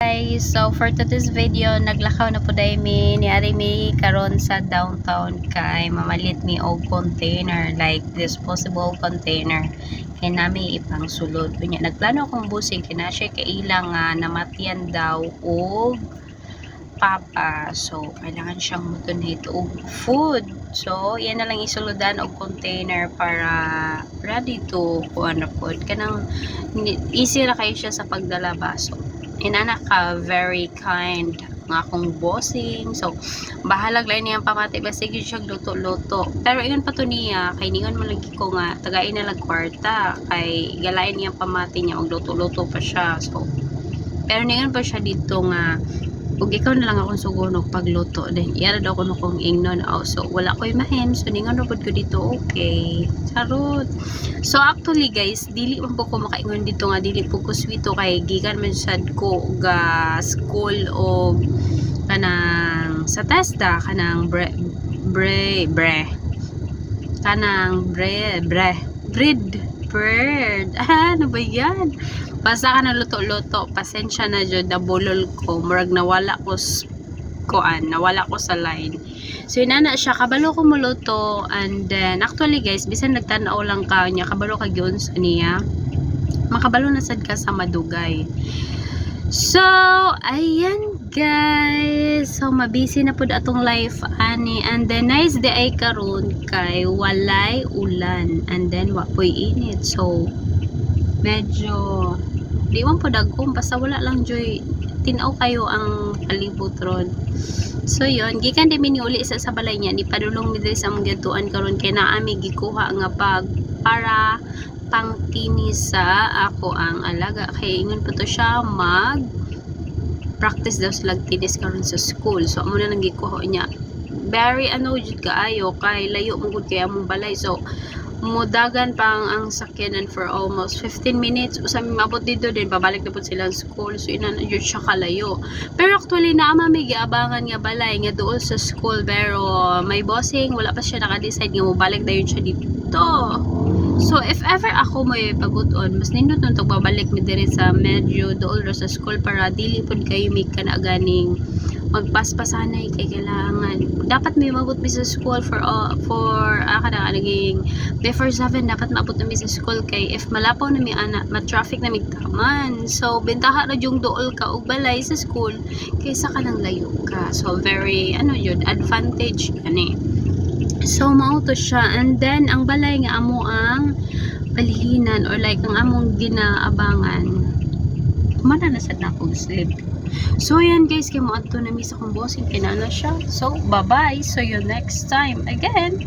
Guys, so for today's video naglakaw na po dahil ni Arimi karon sa downtown kay mamalit mi og container like disposable container kay nami ipang sulod unya nagplano akong busing kina siya kailang namatian daw og papa, so kailangan siyang mo-donate og food, so yan na lang isuludan og container para ready to kuan na pod kanang easy ra kayo siya sa pagdala ba. So inana ka very kind nga akong bossing, so bahalag lang niyang pamati ba sige siya luto-luto, pero ingon pa to niya kay ningon man lagi ko nga tagain na lang kwarta kay galain niyang pamati niya magluto-luto pa siya. So pero ningon pa siya dito nga ug ikaw na lang akong sugonog pagluto then iyara daw ko kung ingnon so wala ko imahen, so ningon rapod ko dito okay charot. So actually guys dili man po ko makaingon dito nga dili po ko sweeto kay gikan man sad ko ga school o kanang sa testa kanang bread ano ba yan, basta ka na luto-luto, pasensya na dyan, nabulol ko, murag nawala ko sa line. So inana siya, kabalo ko muluto, and then actually guys, bisan nagtanaw lang ka niya, kabalo ka gyud sa niya, makabalo na sad ka sa madugay. So ayan guys, so mabisi na pud atong life ani, and then nice day ay karon kay walay ulan and then wapoy init, so medyo di man po dagkong basta wala lang joy tinaw kayo ang palibot ron. So yon gikan di mini uli sa balay niya ni padulong mi diri sa among gatuan karon kay naami gikuha nga bag para pangtini sa ako ang alaga kay ingon po to siya mag practice daw sila tinis karon sa school, so amo na lang gikuha niya very jud kaayo kay layo mo gud kay among balay, so mudagan pang ang sakyanan for almost 15 minutes usami mabot dito din pabalik na po silang school, so ina jud siya kalayo. Pero actually naama may giabangan nga balay nga doon sa school, pero may bossing wala pa siya naka-decide nga mobalik dayon siya dito. So if ever ako may pabuton mas nindot nung babalik mi diri sa medyo dool sa school para dili pud kayo may kanaganing magpaspasanay kay kailangan dapat may mabot mi sa school for kada naging before 7 dapat maabot na mi sa school kay if malapaw na mi ana ma-traffic na mi taman. So bentaha ra yung dool ka og balay sa school kaysa ka nang layo ka, so very yun advantage ani. So mao to siya, and then ang balay nga amo ang palihinan or like ang among ginaabangan kumana na sad na akong sleep. So yan guys, kay mo adto na mi sa kong bossing kinana siya, so bye bye, so you next time again.